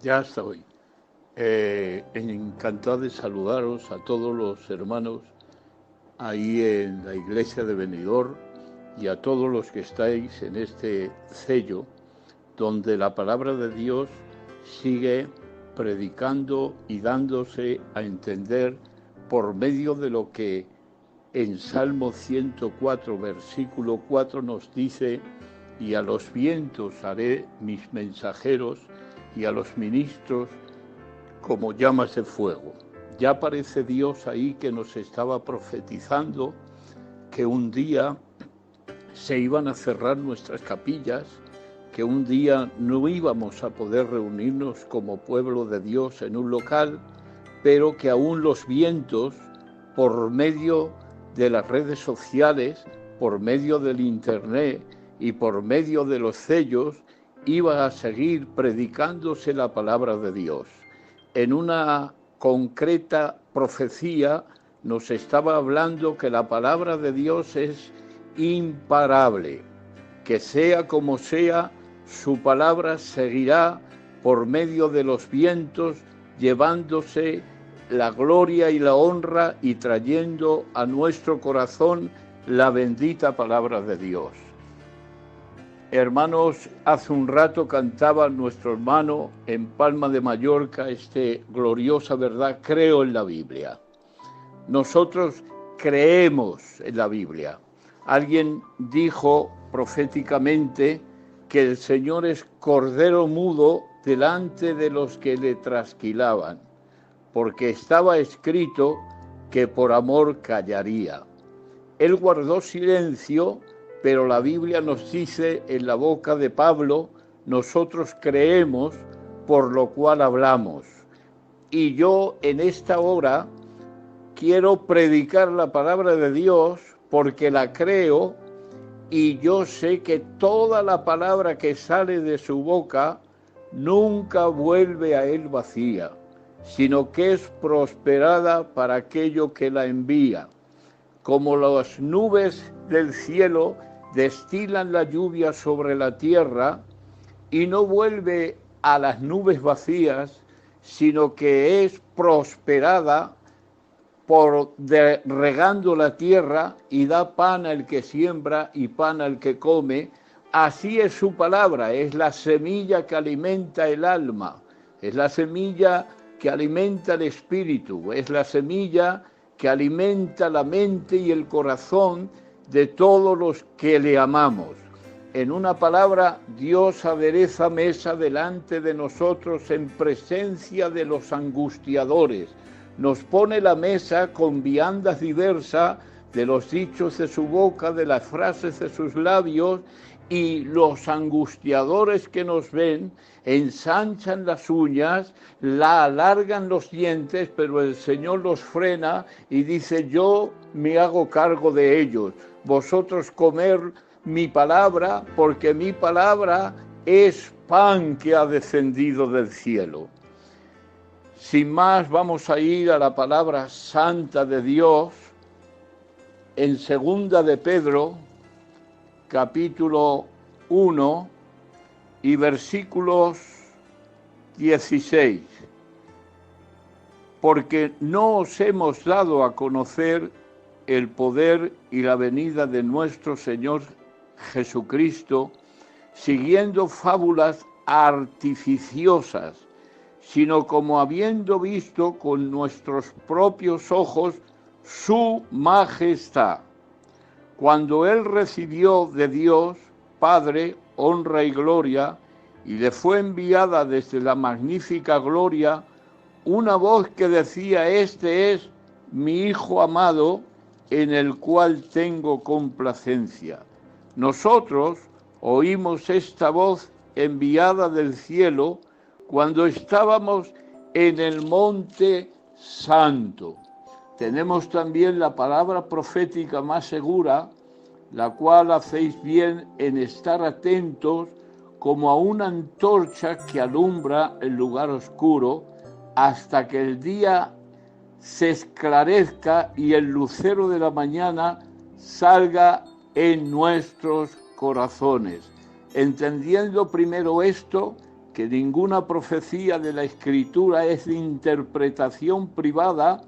Ya estoy. Encantado de saludaros a todos los hermanos ahí en la iglesia de Benidorm y a todos los que estáis en este sello donde la palabra de Dios sigue predicando y dándose a entender por medio de lo que en Salmo 104, versículo 4 nos dice: y a los vientos haré mis mensajeros y a los ministros como llamas de fuego. Ya aparece Dios ahí que nos estaba profetizando que un día se iban a cerrar nuestras capillas, que un día no íbamos a poder reunirnos como pueblo de Dios en un local, pero que aún los vientos, por medio de las redes sociales, por medio del internet y por medio de los sellos, iba a seguir predicándose la palabra de Dios. En una concreta profecía nos estaba hablando que la palabra de Dios es imparable, que sea como sea, su palabra seguirá por medio de los vientos, llevándose la gloria y la honra y trayendo a nuestro corazón la bendita palabra de Dios. Hermanos, hace un rato cantaba nuestro hermano en Palma de Mallorca gloriosa verdad: creo en la Biblia. Nosotros creemos en la Biblia. Alguien dijo proféticamente que el Señor es cordero mudo delante de los que le trasquilaban, porque estaba escrito que por amor callaría. Él guardó silencio, pero la Biblia nos dice en la boca de Pablo: nosotros creemos, por lo cual hablamos. Y yo en esta hora quiero predicar la palabra de Dios porque la creo, y yo sé que toda la palabra que sale de su boca nunca vuelve a él vacía, sino que es prosperada para aquello que la envía. Como las nubes del cielo destilan la lluvia sobre la tierra y no vuelve a las nubes vacías, sino que es prosperada regando la tierra y da pan al que siembra y pan al que come. Así es su palabra, es la semilla que alimenta el alma, es la semilla que alimenta el espíritu, es la semilla que alimenta la mente y el corazón de todos los que le amamos. En una palabra, Dios adereza mesa delante de nosotros en presencia de los angustiadores. Nos pone la mesa con viandas diversas de los dichos de su boca, de las frases de sus labios, y los angustiadores que nos ven ensanchan las uñas, la alargan los dientes, pero el Señor los frena y dice: yo me hago cargo de ellos, vosotros comer mi palabra, porque mi palabra es pan que ha descendido del cielo. Sin más, vamos a ir a la palabra santa de Dios en segunda de Pedro, capítulo 1 y versículos 16. Porque no os hemos dado a conocer el poder y la venida de nuestro Señor Jesucristo siguiendo fábulas artificiosas, sino como habiendo visto con nuestros propios ojos su majestad, cuando Él recibió de Dios Padre honra y gloria, y le fue enviada desde la magnífica gloria una voz que decía: este es mi Hijo amado, en el cual tengo complacencia. Nosotros oímos esta voz enviada del cielo cuando estábamos en el monte santo. Tenemos también la palabra profética más segura, la cual hacéis bien en estar atentos como a una antorcha que alumbra el lugar oscuro hasta que el día se esclarezca y el lucero de la mañana salga en nuestros corazones. Entendiendo primero esto, que ninguna profecía de la Escritura es de interpretación privada,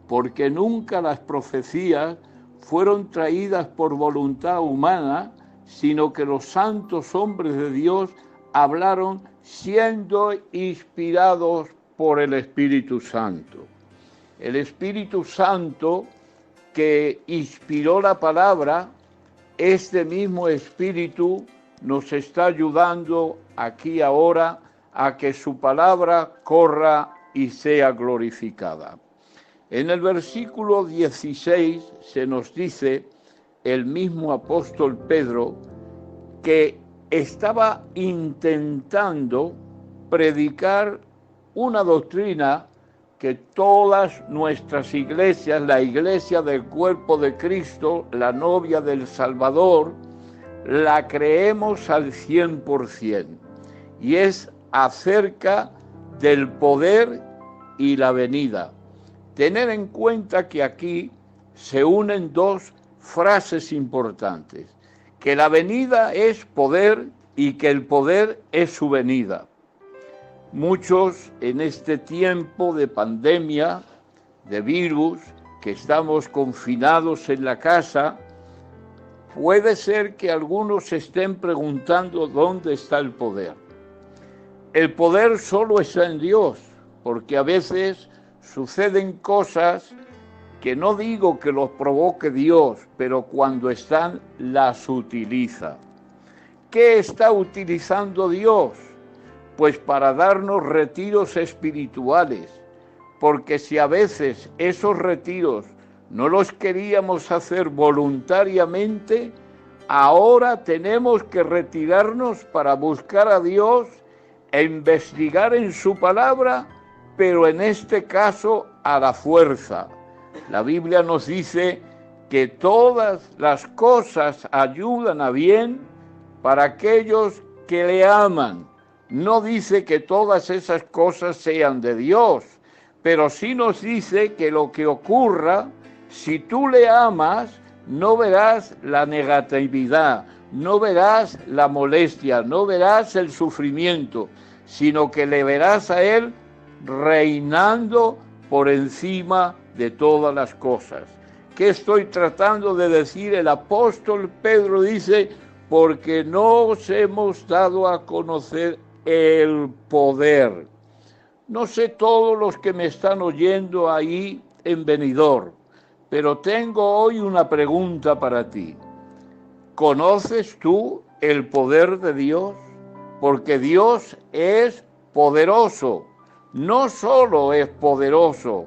porque nunca las profecías fueron traídas por voluntad humana, sino que los santos hombres de Dios hablaron siendo inspirados por el Espíritu Santo. El Espíritu Santo que inspiró la palabra, este mismo Espíritu nos está ayudando aquí ahora a que su palabra corra y sea glorificada. En el versículo 16 se nos dice el mismo apóstol Pedro que estaba intentando predicar una doctrina que todas nuestras iglesias, la iglesia del cuerpo de Cristo, la novia del Salvador, la creemos al 100%, y es acerca del poder y la venida. Tener en cuenta que aquí se unen dos frases importantes, que la venida es poder y que el poder es su venida. Muchos en este tiempo de pandemia, de virus, que estamos confinados en la casa, puede ser que algunos se estén preguntando dónde está el poder. El poder solo está en Dios, porque a veces suceden cosas que no digo que los provoque Dios, pero cuando están, las utiliza. ¿Qué está utilizando Dios? Pues para darnos retiros espirituales, porque si a veces esos retiros no los queríamos hacer voluntariamente, ahora tenemos que retirarnos para buscar a Dios e investigar en su palabra, pero en este caso a la fuerza. La Biblia nos dice que todas las cosas ayudan a bien para aquellos que le aman. No dice que todas esas cosas sean de Dios, pero sí nos dice que lo que ocurra, si tú le amas, no verás la negatividad, no verás la molestia, no verás el sufrimiento, sino que le verás a Él reinando por encima de todas las cosas. ¿Qué estoy tratando de decir? El apóstol Pedro dice, porque no os hemos dado a conocer el poder. No sé todos los que me están oyendo ahí en Benidorm, pero tengo hoy una pregunta para ti. ¿Conoces tú el poder de Dios? Porque Dios es poderoso. No solo es poderoso,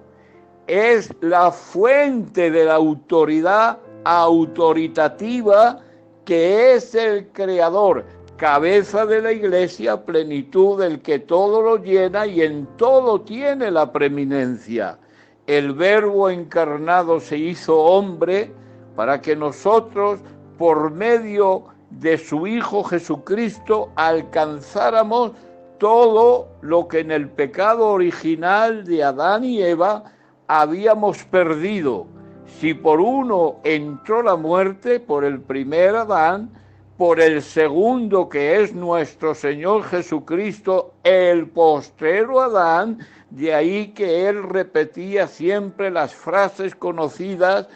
es la fuente de la autoridad autoritativa que es el Creador, cabeza de la iglesia, plenitud del que todo lo llena y en todo tiene la preeminencia. El Verbo encarnado se hizo hombre para que nosotros, por medio de su Hijo Jesucristo, alcanzáramos todo lo que en el pecado original de Adán y Eva habíamos perdido. Si por uno entró la muerte, por el primer Adán, por el segundo, que es nuestro Señor Jesucristo, el postrero Adán, de ahí que él repetía siempre las frases conocidas,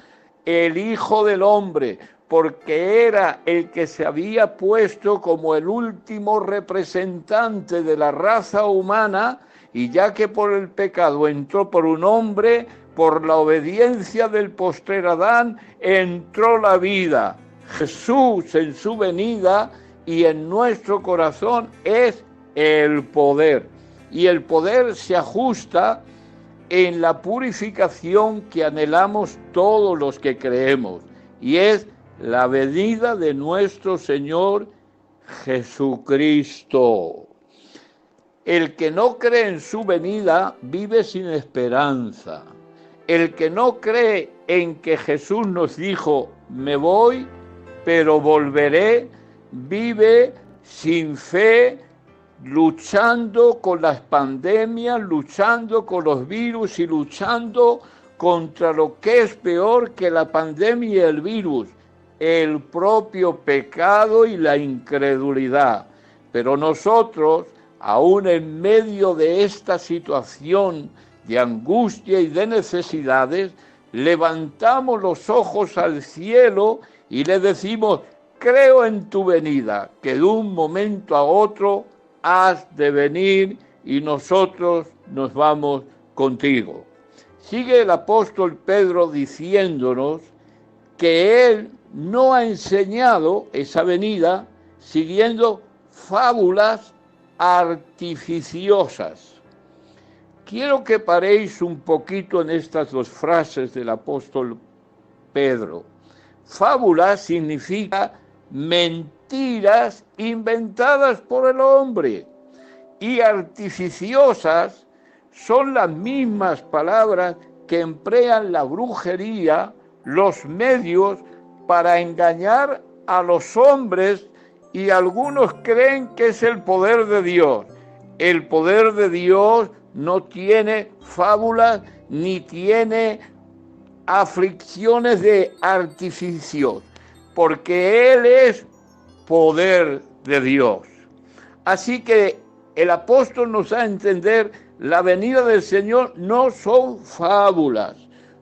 el Hijo del Hombre, porque era el que se había puesto como el último representante de la raza humana, y ya que por el pecado entró por un hombre, por la obediencia del postrer Adán, entró la vida. Jesús en su venida y en nuestro corazón es el poder. Y el poder se ajusta en la purificación que anhelamos todos los que creemos. Y es la venida de nuestro Señor Jesucristo. El que no cree en su venida vive sin esperanza. El que no cree en que Jesús nos dijo, me voy, pero volveré, vive sin fe, luchando con las pandemias, luchando con los virus y luchando contra lo que es peor que la pandemia y el virus, el propio pecado y la incredulidad. Pero nosotros, aún en medio de esta situación de angustia y de necesidades, levantamos los ojos al cielo y le decimos: creo en tu venida, que de un momento a otro has de venir y nosotros nos vamos contigo. Sigue el apóstol Pedro diciéndonos que él no ha enseñado esa venida siguiendo fábulas artificiosas. Quiero que paréis un poquito en estas dos frases del apóstol Pedro. Fábula significa mentiras inventadas por el hombre, y artificiosas son las mismas palabras que emplean la brujería, los medios para engañar a los hombres, y algunos creen que es el poder de Dios. El poder de Dios no tiene fábulas ni tiene aflicciones de artificios, porque Él es poder de Dios. Así que el apóstol nos da a entender: la venida del Señor no son fábulas,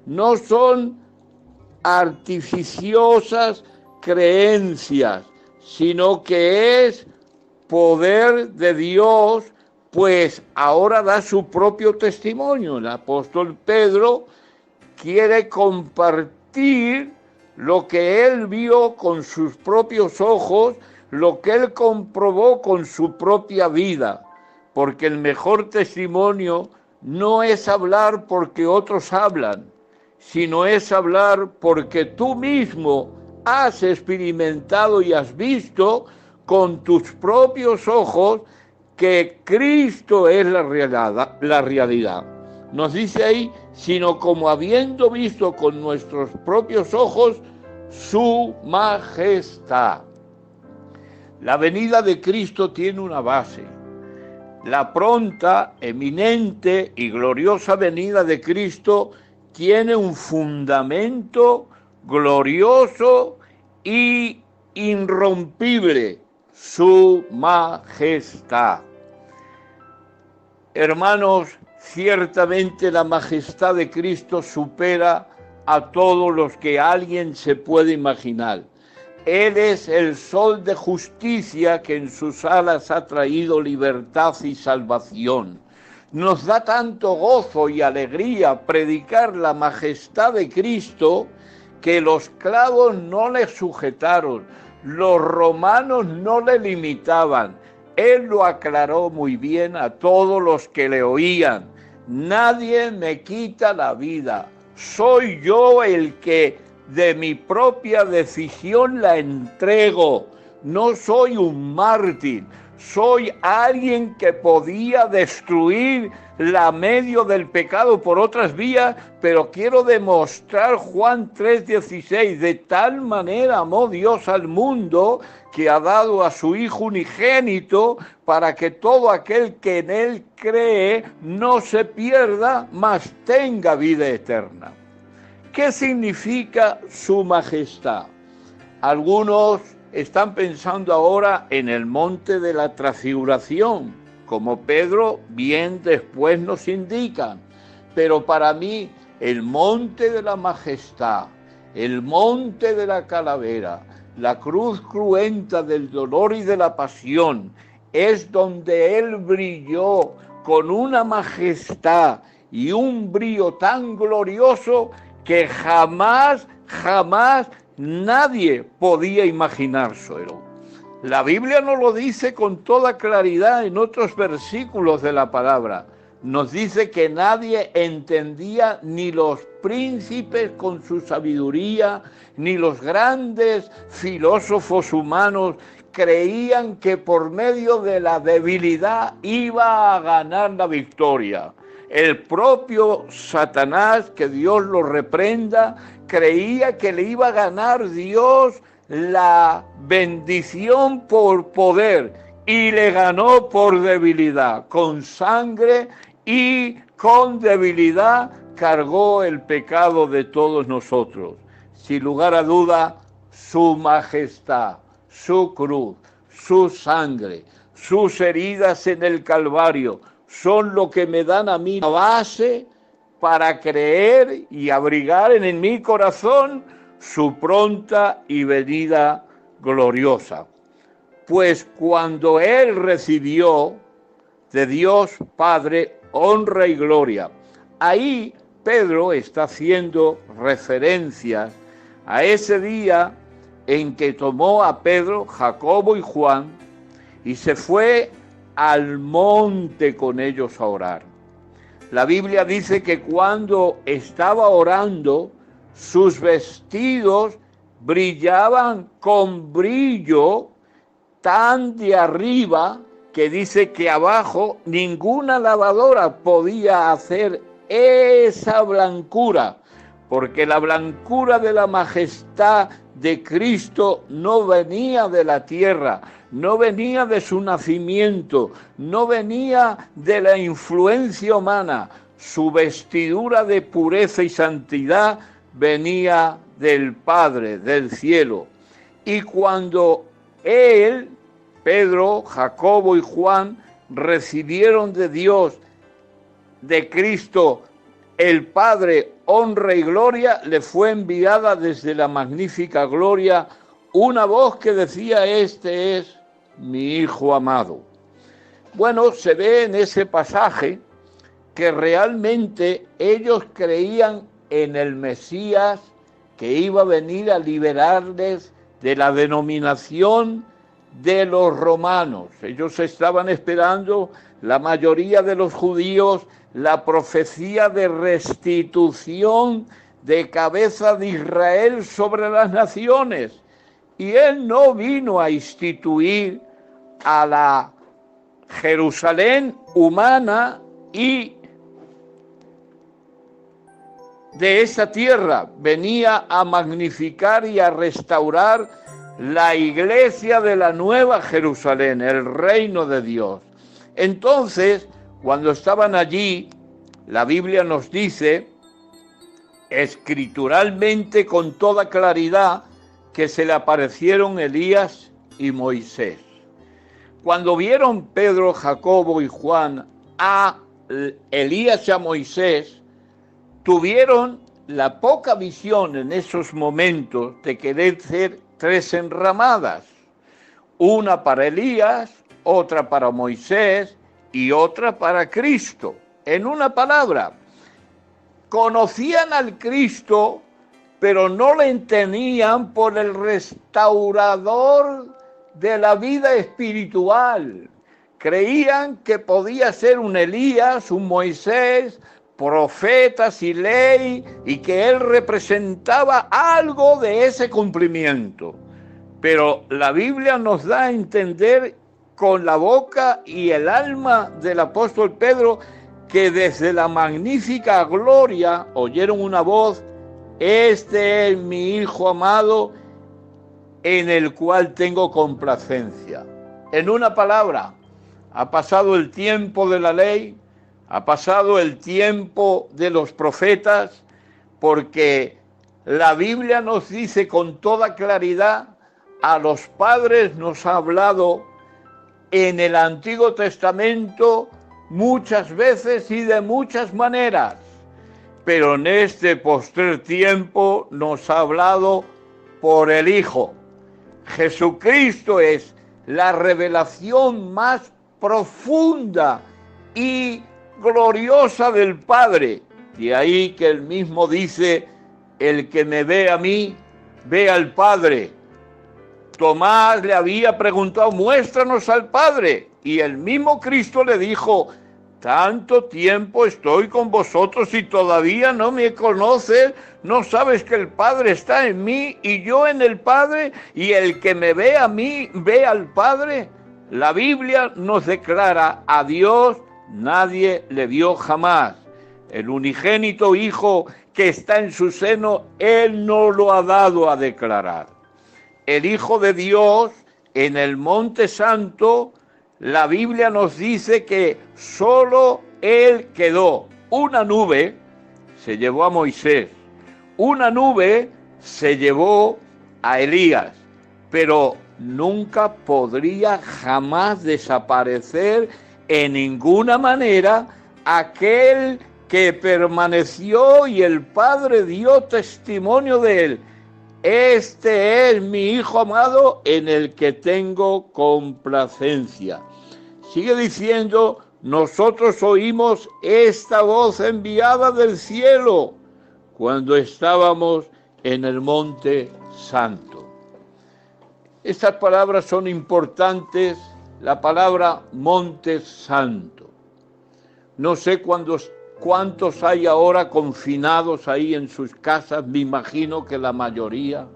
no son artificiosas creencias, sino que es poder de Dios, pues ahora da su propio testimonio. El apóstol Pedro quiere compartir lo que él vio con sus propios ojos, lo que él comprobó con su propia vida, porque el mejor testimonio no es hablar porque otros hablan, sino es hablar porque tú mismo has experimentado y has visto con tus propios ojos que Cristo es la realidad. Nos dice ahí: sino como habiendo visto con nuestros propios ojos su majestad. La venida de Cristo tiene una base. La pronta, eminente y gloriosa venida de Cristo tiene un fundamento glorioso y irrompible: su majestad. Hermanos, ciertamente la majestad de Cristo supera a todos los que alguien se puede imaginar. Él es el sol de justicia que en sus alas ha traído libertad y salvación. Nos da tanto gozo y alegría predicar la majestad de Cristo que los clavos no le sujetaron, los romanos no le limitaban. Él lo aclaró muy bien a todos los que le oían: nadie me quita la vida, soy yo el que de mi propia decisión la entrego. No soy un mártir, soy alguien que podía destruir la medio del pecado por otras vías, pero quiero demostrar Juan 3:16: de tal manera amó Dios al mundo que ha dado a su Hijo unigénito, para que todo aquel que en Él cree no se pierda, mas tenga vida eterna. ¿Qué significa su majestad? Algunos están pensando ahora en el monte de la transfiguración, como Pedro bien después nos indica, pero para mí el monte de la majestad, el monte de la calavera, la cruz cruenta del dolor y de la pasión, es donde Él brilló con una majestad y un brillo tan glorioso que jamás nadie podía imaginárselo. La Biblia nos lo dice con toda claridad en otros versículos de la palabra. Nos dice que nadie entendía, ni los príncipes con su sabiduría, ni los grandes filósofos humanos creían que por medio de la debilidad iba a ganar la victoria. El propio Satanás, que Dios lo reprenda, creía que le iba a ganar Dios la bendición por poder, y le ganó por debilidad. Con sangre y con debilidad cargó el pecado de todos nosotros. Sin lugar a duda, su majestad, su cruz, su sangre, sus heridas en el Calvario, son lo que me dan a mí la base para creer y abrigar en mi corazón su pronta y venida gloriosa. Pues cuando él recibió de Dios Padre honra y gloria, ahí Pedro está haciendo referencias a ese día en que tomó a Pedro, Jacobo y Juan y se fue al monte con ellos a orar. La Biblia dice que cuando estaba orando, sus vestidos brillaban con brillo tan de arriba que dice que abajo ninguna lavadora podía hacer esa blancura, porque la blancura de la majestad de Cristo no venía de la tierra, no venía de su nacimiento, no venía de la influencia humana. Su vestidura de pureza y santidad venía del Padre, del cielo. Y cuando él, Pedro, Jacobo y Juan recibieron de Dios, de Cristo, el Padre, honra y gloria, le fue enviada desde la magnífica gloria una voz que decía: este es mi Hijo amado. Bueno, se ve en ese pasaje que realmente ellos creían en el Mesías que iba a venir a liberarles de la denominación de los romanos. Ellos estaban esperando, la mayoría de los judíos, la profecía de restitución de cabeza de Israel sobre las naciones. Y él no vino a instituir a la Jerusalén humana y de esa tierra, venía a magnificar y a restaurar la iglesia de la Nueva Jerusalén, el reino de Dios. Entonces, cuando estaban allí, la Biblia nos dice, escrituralmente con toda claridad, que se le aparecieron Elías y Moisés. Cuando vieron Pedro, Jacobo y Juan a Elías y a Moisés, tuvieron la poca visión en esos momentos de querer ser tres enramadas, una para Elías, otra para Moisés y otra para Cristo. En una palabra, conocían al Cristo, pero no le entendían por el restaurador de la vida espiritual. Creían que podía ser un Elías, un Moisés, profetas y ley, y que él representaba algo de ese cumplimiento. Pero la Biblia nos da a entender con la boca y el alma del apóstol Pedro que desde la magnífica gloria oyeron una voz: este es mi Hijo amado, en el cual tengo complacencia. En una palabra, ha pasado el tiempo de la ley, ha pasado el tiempo de los profetas, porque la Biblia nos dice con toda claridad, a los padres nos ha hablado en el Antiguo Testamento muchas veces y de muchas maneras, pero en este postrer tiempo nos ha hablado por el Hijo. Jesucristo es la revelación más profunda y gloriosa del Padre. De ahí que él mismo dice: el que me ve a mí, ve al Padre. Tomás le había preguntado: muéstranos al Padre. Y el mismo Cristo le dijo: tanto tiempo estoy con vosotros y todavía no me conoces, no sabes que el Padre está en mí y yo en el Padre, y el que me ve a mí, ve al Padre. La Biblia nos declara: a Dios nadie le vio jamás. El unigénito Hijo que está en su seno, Él no lo ha dado a declarar. El Hijo de Dios en el Monte Santo, la Biblia nos dice que solo Él quedó. Una nube se llevó a Moisés, una nube se llevó a Elías, pero nunca podría jamás desaparecer en ninguna manera aquel que permaneció y el Padre dio testimonio de él. Este es mi Hijo amado en el que tengo complacencia. Sigue diciendo, nosotros oímos esta voz enviada del cielo cuando estábamos en el Monte Santo. Estas palabras son importantes, la palabra Monte Santo. No sé cuántos hay ahora confinados ahí en sus casas, me imagino que la mayoría.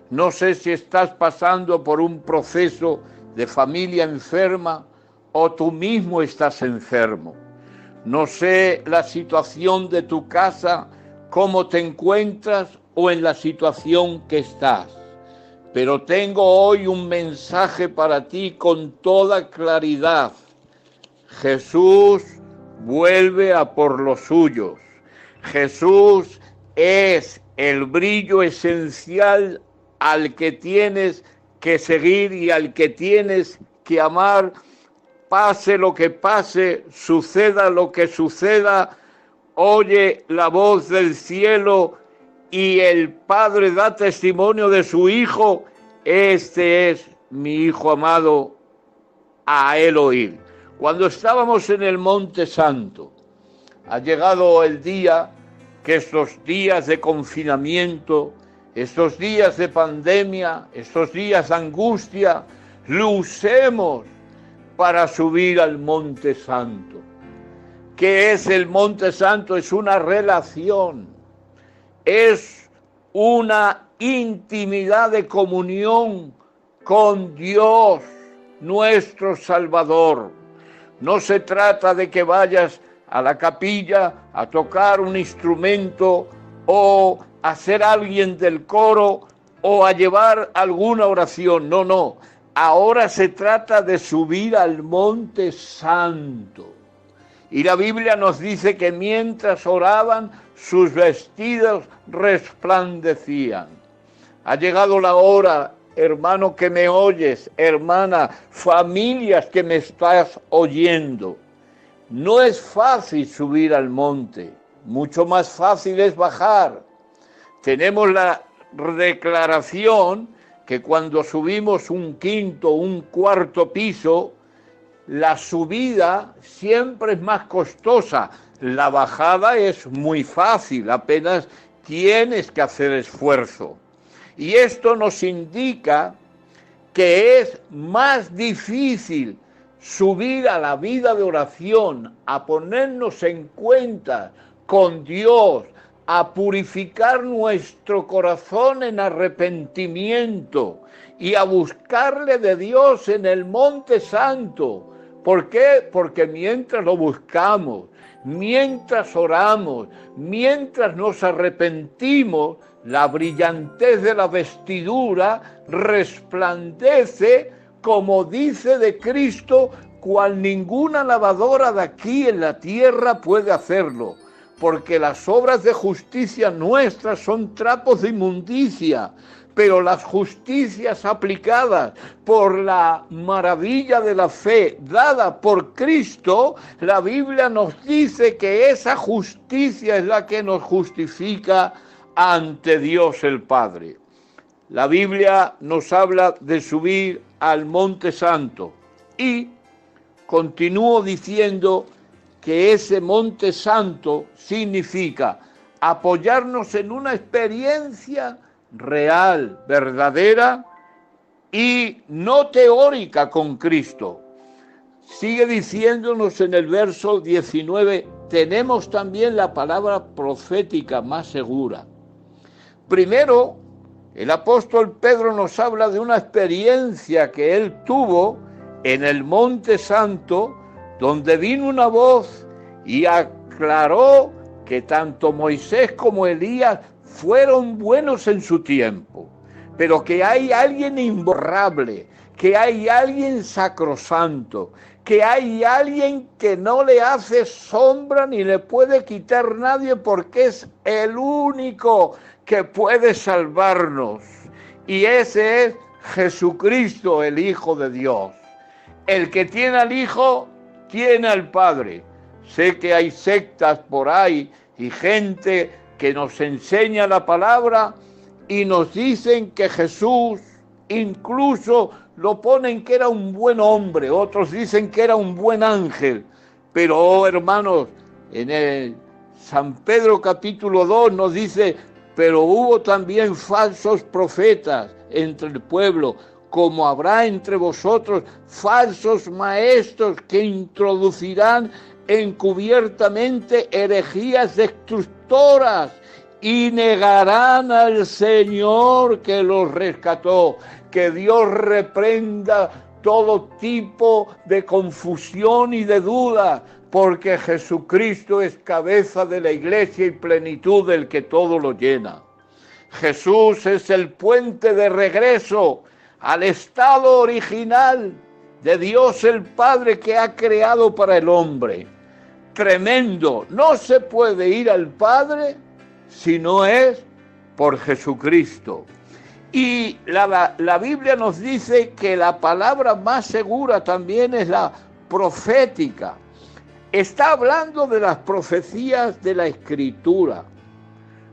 No sé si estás pasando por un proceso de familia enferma o tú mismo estás enfermo. No sé la situación de tu casa, cómo te encuentras o en la situación que estás. Pero tengo hoy un mensaje para ti con toda claridad. Jesús vuelve a por los suyos. Jesús es el brillo esencial al que tienes que seguir y al que tienes que amar. Pase lo que pase, suceda lo que suceda, oye la voz del cielo y el Padre da testimonio de su Hijo. Este es mi Hijo amado, a él oír. Cuando estábamos en el Monte Santo, ha llegado el día que estos días de confinamiento, estos días de pandemia, estos días de angustia, lo usemos para subir al Monte Santo. ¿Qué es el Monte Santo? Es una relación, es una intimidad de comunión con Dios, nuestro Salvador. No se trata de que vayas a la capilla a tocar un instrumento o a ser alguien del coro o a llevar alguna oración. No, no. Ahora se trata de subir al Monte Santo. Y la Biblia nos dice que mientras oraban, sus vestidos resplandecían. Ha llegado la hora, hermano que me oyes, hermana, familias que me estás oyendo. No es fácil subir al monte, mucho más fácil es bajar. Tenemos la declaración que cuando subimos un quinto, un cuarto piso, la subida siempre es más costosa. La bajada es muy fácil, apenas tienes que hacer esfuerzo. Y esto nos indica que es más difícil subir a la vida de oración, a ponernos en cuenta con Dios, a purificar nuestro corazón en arrepentimiento y a buscarle de Dios en el Monte Santo. ¿Por qué? Porque mientras lo buscamos, mientras oramos, mientras nos arrepentimos, la brillantez de la vestidura resplandece, como dice de Cristo, cual ninguna lavadora de aquí en la tierra puede hacerlo, porque las obras de justicia nuestras son trapos de inmundicia, pero las justicias aplicadas por la maravilla de la fe dada por Cristo, la Biblia nos dice que esa justicia es la que nos justifica ante Dios el Padre. La Biblia nos habla de subir al Monte Santo y continúo diciendo que ese Monte Santo significa apoyarnos en una experiencia real, verdadera y no teórica con Cristo. Sigue diciéndonos en el verso 19, tenemos también la palabra profética más segura. Primero, el apóstol Pedro nos habla de una experiencia que él tuvo en el Monte Santo, donde vino una voz y aclaró que tanto Moisés como Elías fueron buenos en su tiempo, pero que hay alguien imborrable, que hay alguien sacrosanto, que hay alguien que no le hace sombra ni le puede quitar nadie porque es el único que puede salvarnos. Y ese es Jesucristo, el Hijo de Dios. El que tiene al Hijo, tiene al Padre. Sé que hay sectas por ahí y gente que nos enseña la palabra y nos dicen que Jesús incluso lo ponen que era un buen hombre, otros dicen que era un buen ángel. Pero, oh, hermanos, en el San Pedro capítulo 2 nos dice, pero hubo también falsos profetas entre el pueblo, como habrá entre vosotros falsos maestros que introducirán encubiertamente herejías destructoras y negarán al Señor que los rescató. Que Dios reprenda todo tipo de confusión y de duda, porque Jesucristo es cabeza de la iglesia y plenitud del que todo lo llena. Jesús es el puente de regreso al estado original de Dios el Padre que ha creado para el hombre. Tremendo, no se puede ir al Padre si no es por Jesucristo. Y la Biblia nos dice que la palabra más segura también es la profética. Está hablando de las profecías de la Escritura.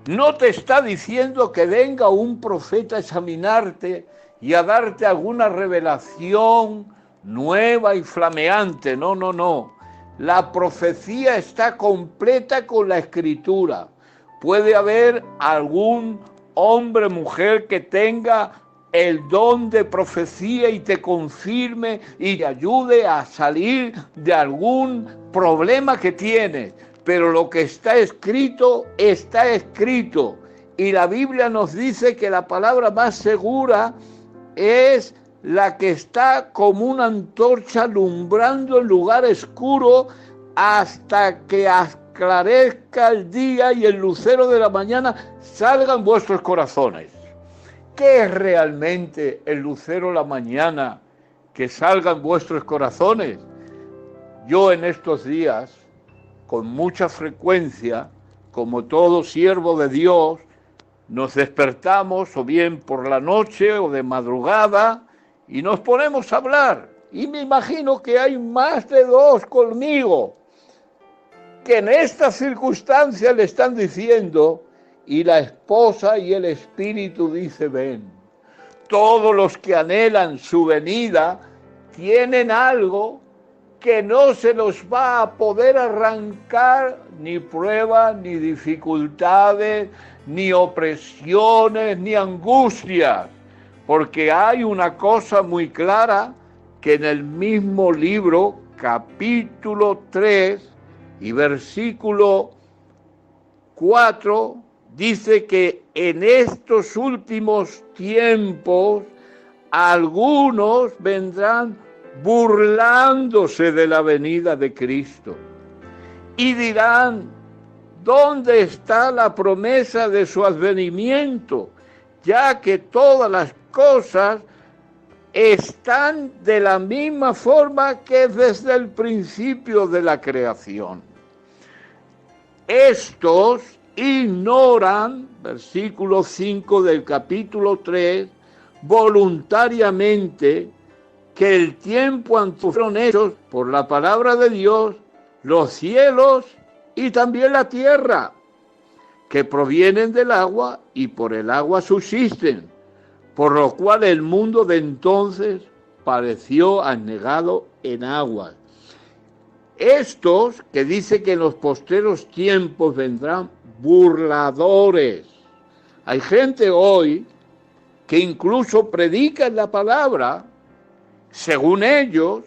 No te está diciendo que venga un profeta a examinarte y a darte alguna revelación nueva y flameante. No, no, no. La profecía está completa con la Escritura. Puede haber algún hombre, mujer que tenga el don de profecía y te confirme y te ayude a salir de algún problema que tienes. Pero lo que está escrito, está escrito. Y la Biblia nos dice que la palabra más segura es la que está como una antorcha alumbrando el lugar oscuro hasta que esclarezca el día y el lucero de la mañana salga en vuestros corazones. ¿Qué es realmente el lucero de la mañana que salga en vuestros corazones? Yo en estos días, con mucha frecuencia, como todo siervo de Dios, nos despertamos o bien por la noche o de madrugada y nos ponemos a hablar. Y me imagino que hay más de dos conmigo que en estas circunstancias le están diciendo, y la esposa y el espíritu dice, ven. Todos los que anhelan su venida tienen algo que no se los va a poder arrancar, ni pruebas, ni dificultades, ni opresiones, ni angustias, porque hay una cosa muy clara que en el mismo libro, capítulo 3 y versículo 4, dice que en estos últimos tiempos algunos vendrán burlándose de la venida de Cristo y dirán, ¿dónde está la promesa de su advenimiento? Ya que todas las cosas están de la misma forma que desde el principio de la creación. Estos ignoran, versículo 5 del capítulo 3, voluntariamente que el tiempo antes fueron hechos por la palabra de Dios, los cielos y también la tierra, que provienen del agua y por el agua subsisten, por lo cual el mundo de entonces pareció anegado en aguas. Estos que dice que en los posteros tiempos vendrán burladores. Hay gente hoy que incluso predican la palabra, según ellos,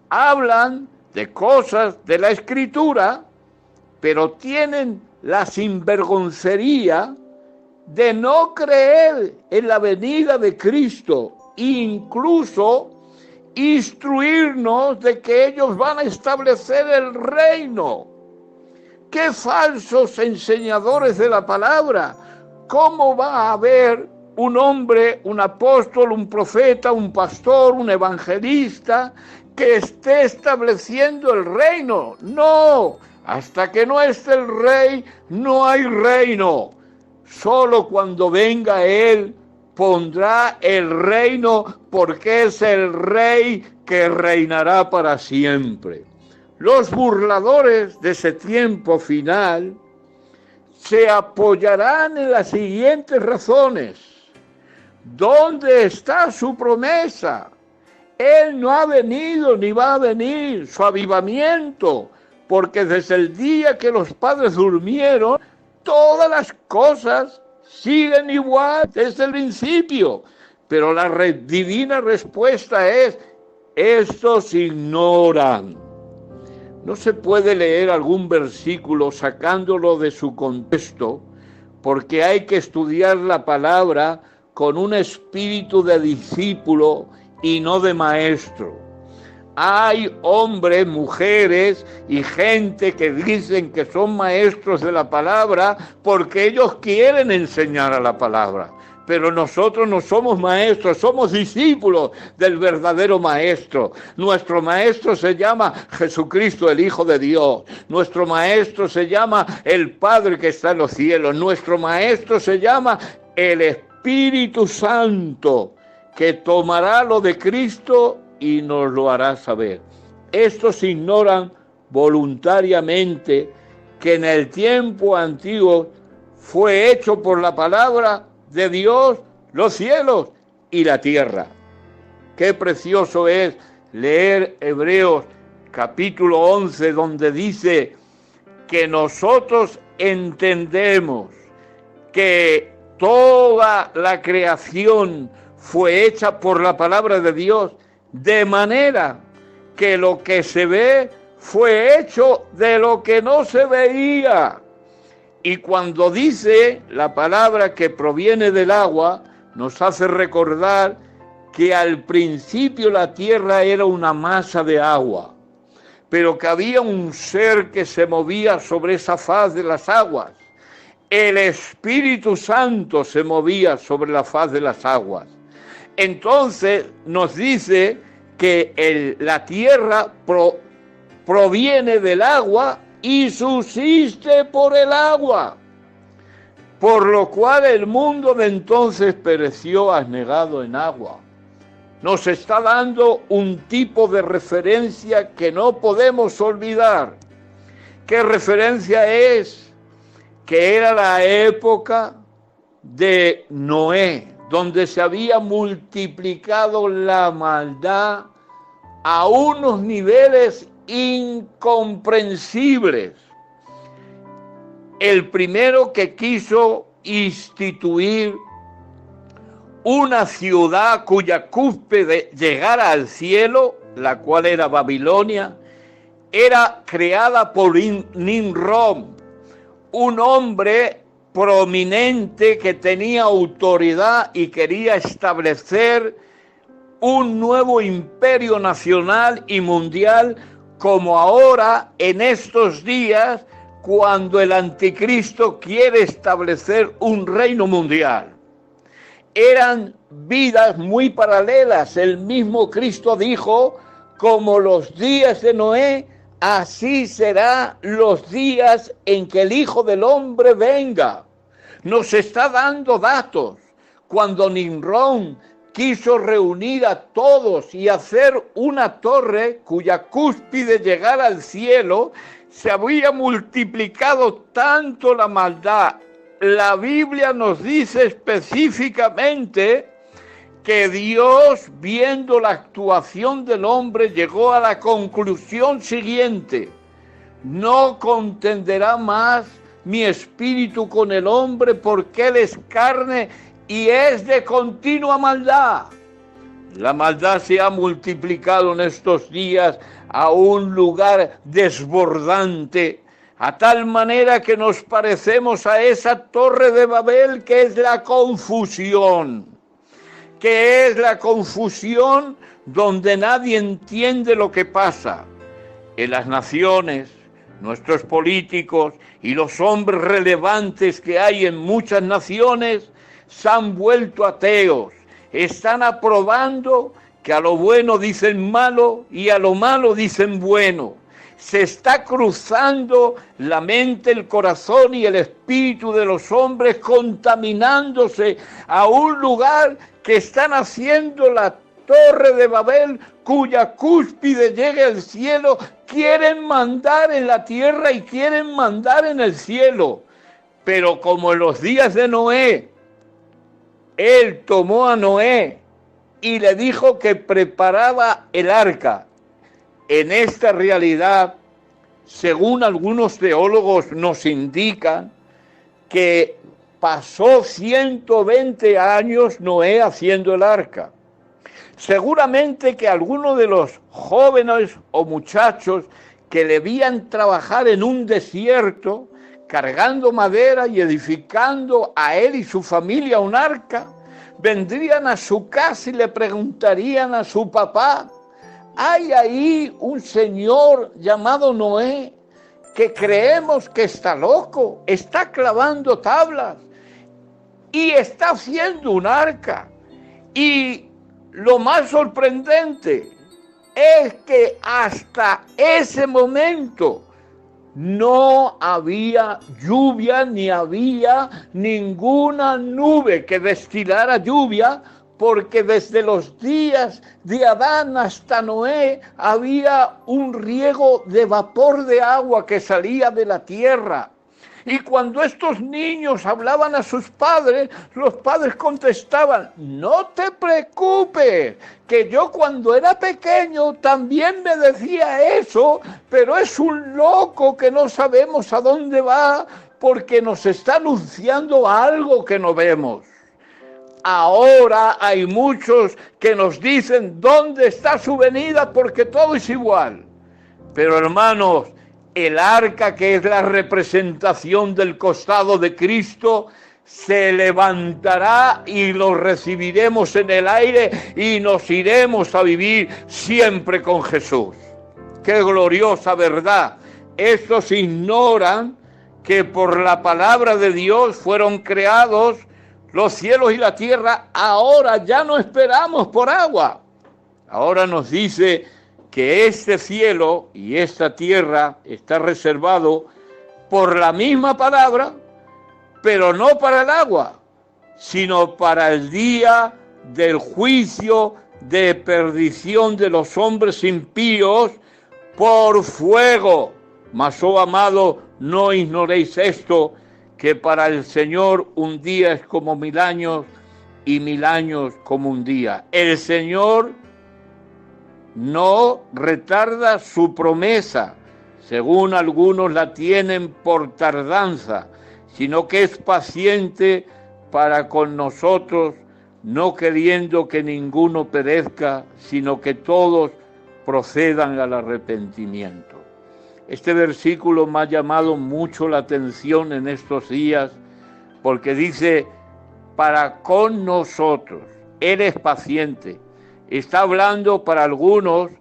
hablan de cosas de la Escritura, pero tienen la sinvergoncería de no creer en la venida de Cristo, incluso instruirnos de que ellos van a establecer el reino. ¡Qué falsos enseñadores de la palabra! ¿Cómo va a haber un hombre, un apóstol, un profeta, un pastor, un evangelista que esté estableciendo el reino? No, hasta que no esté el rey, no hay reino. Solo cuando venga Él pondrá el reino porque es el rey que reinará para siempre. Los burladores de ese tiempo final se apoyarán en las siguientes razones. ¿Dónde está su promesa? Él no ha venido ni va a venir, su avivamiento, porque desde el día que los padres durmieron, todas las cosas siguen igual desde el principio. Pero la divina respuesta es, estos ignoran. No se puede leer algún versículo sacándolo de su contexto, porque hay que estudiar la palabra con un espíritu de discípulo y no de maestro. Hay hombres, mujeres y gente que dicen que son maestros de la palabra porque ellos quieren enseñar a la palabra. Pero nosotros no somos maestros, somos discípulos del verdadero maestro. Nuestro maestro se llama Jesucristo, el Hijo de Dios. Nuestro maestro se llama el Padre que está en los cielos. Nuestro maestro se llama el Espíritu Santo, que tomará lo de Cristo y nos lo hará saber. Estos ignoran voluntariamente que en el tiempo antiguo fue hecho por la palabra de Dios los cielos y la tierra. Qué precioso es leer Hebreos capítulo 11, donde dice que nosotros entendemos que toda la creación fue hecha por la palabra de Dios, de manera que lo que se ve fue hecho de lo que no se veía. Y cuando dice la palabra que proviene del agua, nos hace recordar que al principio la tierra era una masa de agua, pero que había un ser que se movía sobre esa faz de las aguas. El Espíritu Santo se movía sobre la faz de las aguas. Entonces nos dice que la tierra proviene del agua y subsiste por el agua, por lo cual el mundo de entonces pereció anegado en agua. Nos está dando un tipo de referencia que no podemos olvidar. ¿Qué referencia es? Que era la época de Noé, donde se había multiplicado la maldad a unos niveles incomprensibles. El primero que quiso instituir una ciudad cuya cúspide llegara al cielo, la cual era Babilonia, era creada por Nimrod, un hombre prominente que tenía autoridad y quería establecer un nuevo imperio nacional y mundial, como ahora en estos días cuando el anticristo quiere establecer un reino mundial. Eran vidas muy paralelas. El mismo Cristo dijo, como los días de Noé, así serán los días en que el Hijo del Hombre venga. Nos está dando datos. Cuando Nimrod quiso reunir a todos y hacer una torre cuya cúspide llegara al cielo, se había multiplicado tanto la maldad. La Biblia nos dice específicamente que Dios, viendo la actuación del hombre, llegó a la conclusión siguiente: no contenderá más mi espíritu con el hombre, porque él es carne y es de continua maldad. La maldad se ha multiplicado en estos días a un lugar desbordante, a tal manera que nos parecemos a esa torre de Babel, que es la confusión. Que es la confusión donde nadie entiende lo que pasa. En las naciones, nuestros políticos y los hombres relevantes que hay en muchas naciones se han vuelto ateos. Están aprobando que a lo bueno dicen malo y a lo malo dicen bueno. se está cruzando la mente, el corazón y el espíritu de los hombres, contaminándose a un lugar que están haciendo la Torre de Babel, cuya cúspide llega al cielo. Quieren mandar en la tierra y quieren mandar en el cielo. Pero como en los días de Noé, él tomó a Noé y le dijo que preparaba el arca. En esta realidad, según algunos teólogos nos indican, que pasó 120 años Noé haciendo el arca. Seguramente que algunos de los jóvenes o muchachos que debían trabajar en un desierto, cargando madera y edificando a él y su familia un arca, vendrían a su casa y le preguntarían a su papá: hay ahí un señor llamado Noé que creemos que está loco, está clavando tablas y está haciendo un arca. Y lo más sorprendente es que hasta ese momento no había lluvia, ni había ninguna nube que destilara lluvia, porque desde los días de Adán hasta Noé había un riego de vapor de agua que salía de la tierra. Y cuando estos niños hablaban a sus padres, los padres contestaban: no te preocupes, que yo cuando era pequeño también me decía eso, pero es un loco que no sabemos a dónde va, porque nos está anunciando algo que no vemos. Ahora hay muchos que nos dicen dónde está su venida, porque todo es igual. Pero hermanos, el arca, que es la representación del costado de Cristo, se levantará y lo recibiremos en el aire y nos iremos a vivir siempre con Jesús. ¡Qué gloriosa verdad! Estos ignoran que por la palabra de Dios fueron creados los cielos y la tierra. Ahora ya no esperamos por agua. Ahora nos dice que este cielo y esta tierra está reservado por la misma palabra, pero no para el agua, sino para el día del juicio de perdición de los hombres impíos por fuego. Mas, oh amado, no ignoréis esto, que para el Señor un día es como 1000 años y 1000 años como un día. El Señor no retarda su promesa, según algunos la tienen por tardanza, sino que es paciente para con nosotros, no queriendo que ninguno perezca, sino que todos procedan al arrepentimiento. Este versículo me ha llamado mucho la atención en estos días, porque dice: para con nosotros, Él es paciente. Está hablando para algunos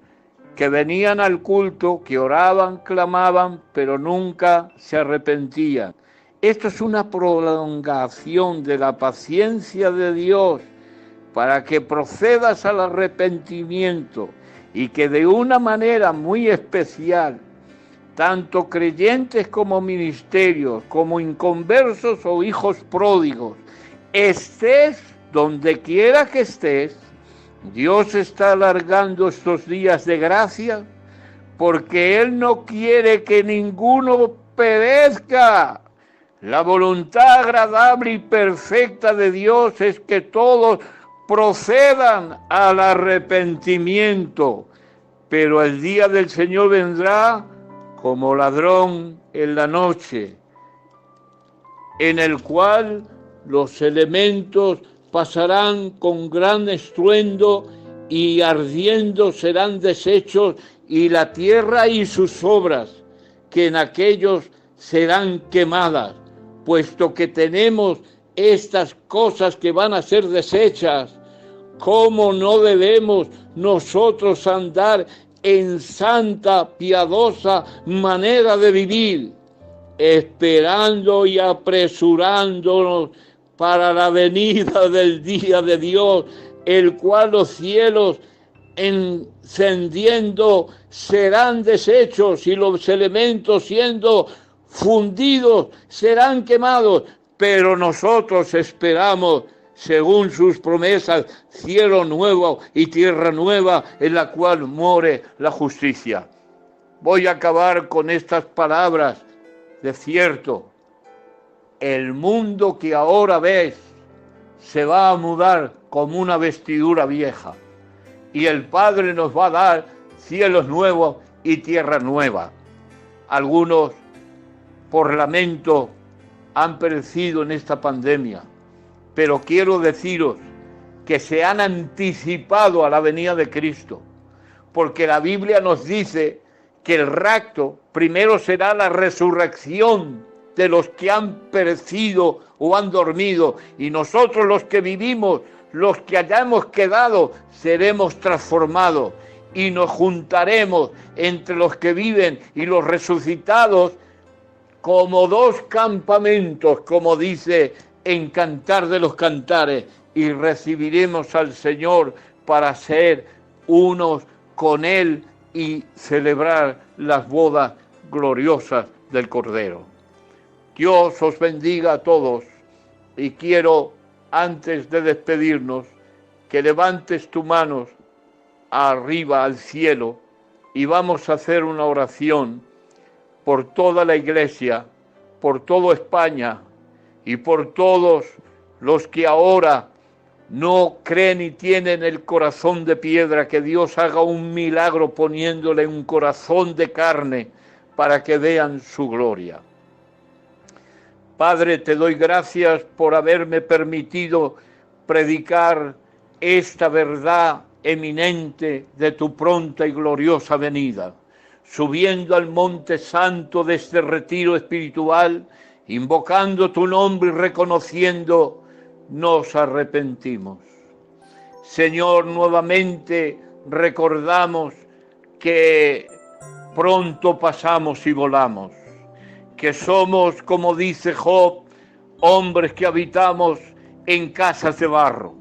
que venían al culto, que oraban, clamaban, pero nunca se arrepentían. Esto es una prolongación de la paciencia de Dios para que procedas al arrepentimiento, y que de una manera muy especial, tanto creyentes como ministerios, como inconversos o hijos pródigos, estés donde quiera que estés, Dios está alargando estos días de gracia, porque Él no quiere que ninguno perezca. La voluntad agradable y perfecta de Dios es que todos procedan al arrepentimiento, pero el día del Señor vendrá como ladrón en la noche, en el cual los elementos pasarán con gran estruendo y ardiendo serán deshechos, y la tierra y sus obras, que en aquellos serán quemadas, puesto que tenemos estas cosas que van a ser deshechas. ¿Cómo no debemos nosotros andar en santa, piadosa manera de vivir, esperando y apresurándonos para la venida del día de Dios, el cual los cielos encendiendo serán deshechos y los elementos siendo fundidos serán quemados, pero nosotros esperamos, según sus promesas, cielo nuevo y tierra nueva en la cual more la justicia. Voy a acabar con estas palabras. De cierto, el mundo que ahora ves se va a mudar como una vestidura vieja, y el Padre nos va a dar cielos nuevos y tierra nueva. Algunos, por lamento, han perecido en esta pandemia, pero quiero deciros que se han anticipado a la venida de Cristo, porque la Biblia nos dice que el rapto primero será la resurrección de los que han perecido o han dormido, y nosotros los que vivimos, los que hayamos quedado, seremos transformados y nos juntaremos entre los que viven y los resucitados como dos campamentos, como dice en Cantar de los Cantares, y recibiremos al Señor para ser unos con Él y celebrar las bodas gloriosas del Cordero. Dios os bendiga a todos, y quiero, antes de despedirnos, que levantes tu mano arriba al cielo y vamos a hacer una oración por toda la Iglesia, por toda España y por todos los que ahora no creen y tienen el corazón de piedra, que Dios haga un milagro poniéndole un corazón de carne para que vean su gloria. Padre, te doy gracias por haberme permitido predicar esta verdad eminente de tu pronta y gloriosa venida, subiendo al monte santo de este retiro espiritual, invocando tu nombre y reconociendo, nos arrepentimos. Señor, nuevamente recordamos que pronto pasamos y volamos, que somos, como dice Job, hombres que habitamos en casas de barro,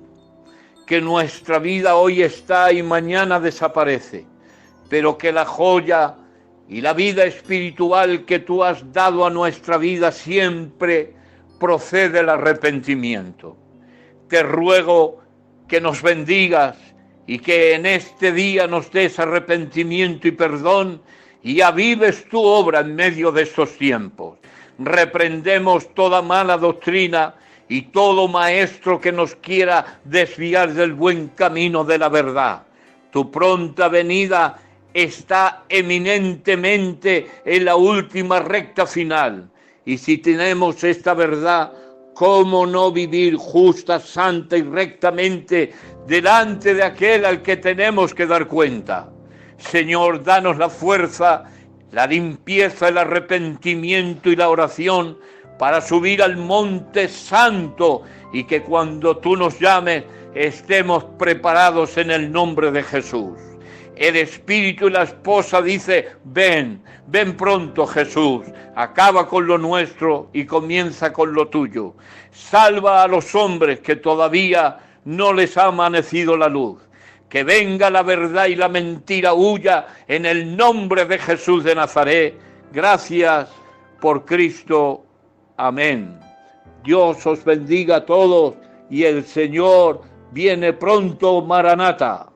que nuestra vida hoy está y mañana desaparece, pero que la joya y la vida espiritual que tú has dado a nuestra vida siempre procede del arrepentimiento. Te ruego que nos bendigas y que en este día nos des arrepentimiento y perdón, y avives tu obra en medio de estos tiempos. Reprendemos toda mala doctrina y todo maestro que nos quiera desviar del buen camino de la verdad. Tu pronta venida está eminentemente en la última recta final. Y si tenemos esta verdad, ¿cómo no vivir justa, santa y rectamente delante de aquel al que tenemos que dar cuenta? Señor, danos la fuerza, la limpieza, el arrepentimiento y la oración para subir al monte santo, y que cuando tú nos llames estemos preparados en el nombre de Jesús. El Espíritu y la esposa dice: ven, ven pronto, Jesús, acaba con lo nuestro y comienza con lo tuyo. Salva a los hombres que todavía no les ha amanecido la luz. Que venga la verdad y la mentira huya en el nombre de Jesús de Nazaret. Gracias por Cristo. Amén. Dios os bendiga a todos y el Señor viene pronto. Maranata.